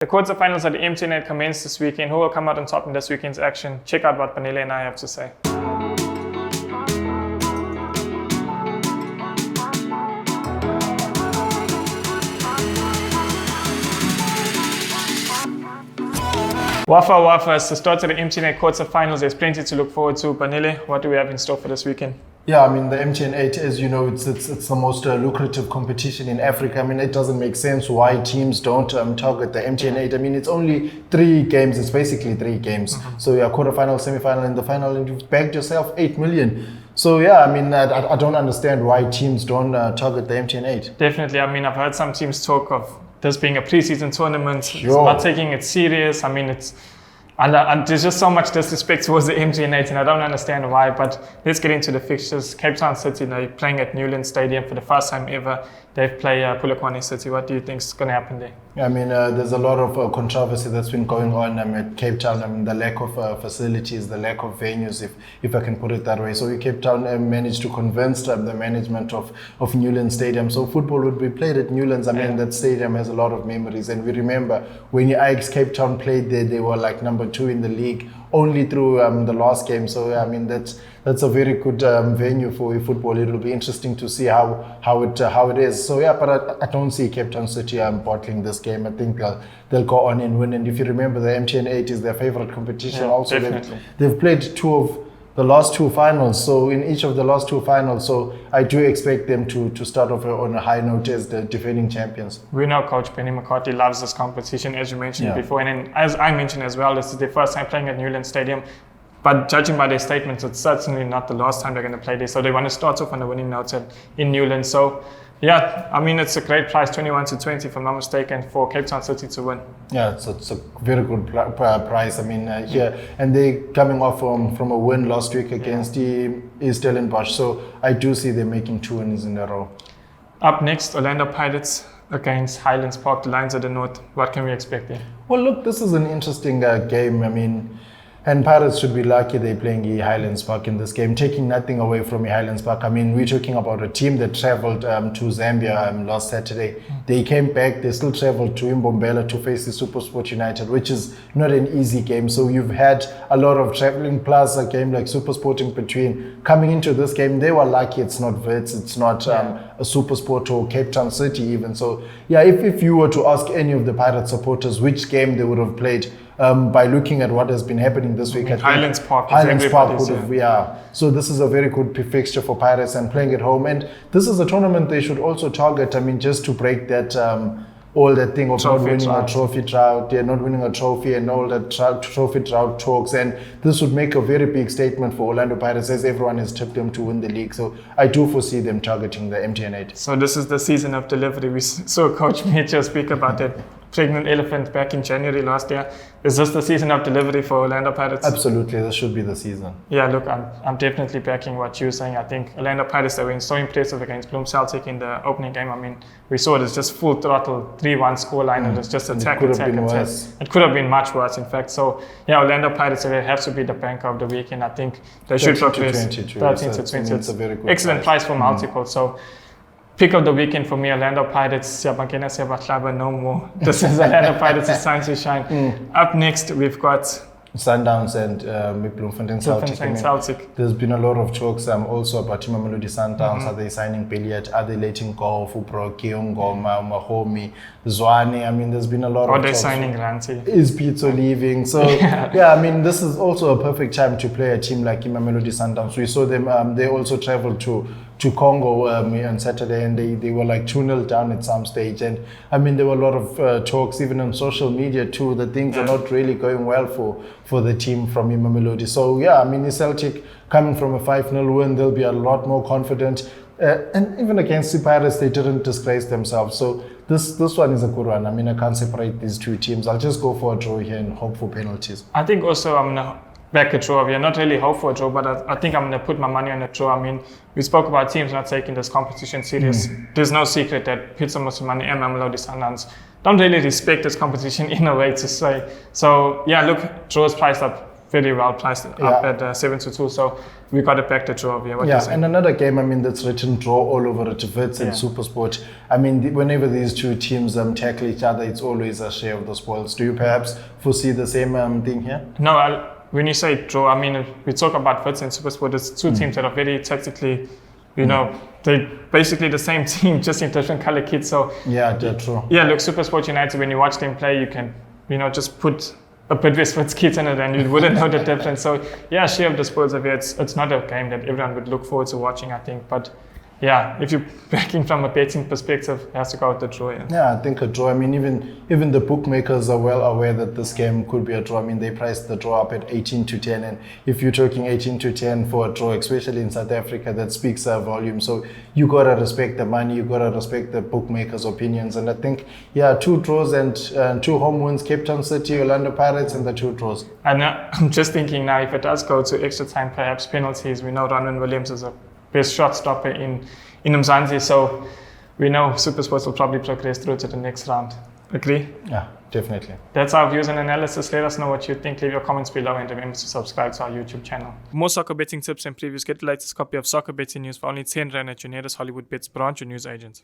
The quarterfinals at the MTN8 commence this weekend. Who will come out on top in this weekend's action? Check out what Panele and I have to say. WAFA WAFA is the start of the MTN8 quarterfinals. There's plenty to look forward to. Panele, what do we have in store for this weekend? Yeah, I mean, the MTN8, as you know, it's the most lucrative competition in Africa. I mean, it doesn't make sense why teams don't target the MTN8. I mean, it's only 3 games. It's basically 3 games. So, yeah, quarterfinal, semi-final, and the final, and you've bagged yourself 8 million. So, yeah, I mean, I don't understand why teams don't target the MTN8. Definitely. I mean, I've heard some teams talk of this being a preseason tournament. Sure. It's not taking it serious. I mean, and there's just so much disrespect towards the MTN8, and I don't understand why. But let's get into the fixtures. Cape Town City, they're playing at Newlands Stadium for the first time ever. They play Polokwane City. What do you think is going to happen there? I mean, there's a lot of controversy that's been going on at Cape Town. I mean, the lack of facilities, the lack of venues, if I can put it that way. So Cape Town managed to convince the management of Newlands Stadium. So football would be played at Newlands. I mean, that stadium has a lot of memories. And we remember when Ajax Cape Town played there, they were like number 2 in the league, only through the last game. So, I mean, that's a very good venue for football. It will be interesting to see how it is. So, yeah, but I don't see Cape Town City bottling this game. I think they'll go on and win. And if you remember, the MTN8 is their favorite competition. Yeah, also, definitely. They've played 2 of the last 2 finals. So in each of the last 2 finals, so I do expect them to start off on a high note as the defending champions. We know Coach Benny McCarthy loves this competition, as you mentioned before. And then, as I mentioned as well, this is their first time playing at Newlands Stadium. But judging by their statements, it's certainly not the last time they're going to play there. So they want to start off on a winning note in Newlands. So, yeah, I mean, it's a great price, 21-20, if I'm not mistaken, for Cape Town City to win. Yeah, it's a very good price. I mean, here, and they're coming off from a win last week against the Stellenbosch. So I do see them making 2 wins in a row. Up next, Orlando Pirates against Highlands Park, the Lions of the North. What can we expect there? Well, look, this is an interesting game. I mean, and Pirates should be lucky they're playing Highlands Park in this game, taking nothing away from Highlands Park. I mean, we're talking about a team that traveled to Zambia last Saturday. They came back, they still traveled to Mbombela to face the SuperSport United, which is not an easy game. So you've had a lot of traveling, plus a game like SuperSport in between. Coming into this game, they were lucky it's not Wits, it's not a SuperSport or Cape Town City even. So, yeah, if you were to ask any of the Pirates supporters which game they would have played, by looking at what has been happening this week, Highlands Park would have, So this is a very good fixture for Pirates and playing at home. And this is a tournament they should also target. I mean, just to break that all that thing of not winning a trophy drought, not winning a trophy and all that trophy drought talks. And this would make a very big statement for Orlando Pirates, as everyone has tipped them to win the league. So I do foresee them targeting the MTN8. So this is the season of delivery. We saw Coach Mitchell speak about that pregnant elephant back in January last year. Is this the season of delivery for Orlando Pirates? Absolutely, this should be the season. Yeah, look, I'm definitely backing what you're saying. I think Orlando Pirates, they were so impressive against Bloemfontein Celtic in the opening game. I mean, we saw it as just full throttle, 3-1 scoreline, and it's just attack. It could have been much worse, in fact. So, yeah, Orlando Pirates, they have to be the bank of the week, and I think they should progress 13-20. It's a very good excellent price for multiple. So, pick of the weekend for me, Orlando Pirates. No more. This is Orlando Pirates, it's time to shine. Up next, we've got Sundowns and Bloemfontein Celtic. There's been a lot of talks also about Mamelodi Sundowns. Are they signing Billiard? Are they letting go of Fupro, Kiongoma, Mahomi, Zwane? I mean, there's been a lot of talks. Are they signing Ranti? Is Pizzo leaving? So, yeah, I mean, this is also a perfect time to play a team like Mamelodi Sundowns. We saw them, they also traveled to Congo on Saturday, and they were like 2-0 down at some stage. And I mean, there were a lot of talks even on social media too, that things are not really going well for the team from Mamelodi. So yeah, I mean, the Celtic coming from a 5-0 win, they'll be a lot more confident. And even against the Pirates, they didn't disgrace themselves. So this one is a good one. I mean, I can't separate these 2 teams. I'll just go for a draw here and hope for penalties. I think also I'm going to back a draw. We are not really hope for a draw, but I think I'm going to put my money on a draw. I mean, we spoke about teams not taking this competition serious. There's no secret that Pitso Mosimane and Mamelodi Sundowns don't really respect this competition in a way to say. So, yeah, look, draw is priced up very well priced up at 7-2. So we got a back to draw here. What do you say? And another game, I mean, that's written draw all over it. Wits and SuperSport. I mean, whenever these two teams tackle each other, it's always a share of the spoils. Do you perhaps foresee the same thing here? No, when you say draw, I mean, we talk about Wits and SuperSport. It's two teams that are very tactically, you know, they're basically the same team, just in different color kits. So yeah, that's true. Yeah, look, SuperSport United, when you watch them play, you can, you know, just put a Bidvest Wits kit in it and you wouldn't know the difference. So yeah, share of the spoils of it. It's not a game that everyone would look forward to watching, I think. But yeah, if you're backing from a betting perspective, it has to go with the draw. Yeah, I think a draw. I mean, even the bookmakers are well aware that this game could be a draw. I mean, they priced the draw up at 18-10, and if you're talking 18-10 for a draw, especially in South Africa, that speaks volume. So you gotta respect the money, you gotta respect the bookmakers' opinions, and I think 2 draws and 2 home wins: Cape Town City, Orlando Pirates, and the 2 draws. And I'm just thinking now, if it does go to extra time, perhaps penalties. We know Ronwen Williams is a best shot stopper in Mzansi, so we know SuperSport will probably progress through to the next round. Agree? Yeah, definitely. That's our views and analysis. Let us know what you think. Leave your comments below and remember to subscribe to our YouTube channel. For more soccer betting tips and previews, get the latest copy of Soccer Betting News for only 10 Rand at your nearest Hollywood Bets branch or news agent.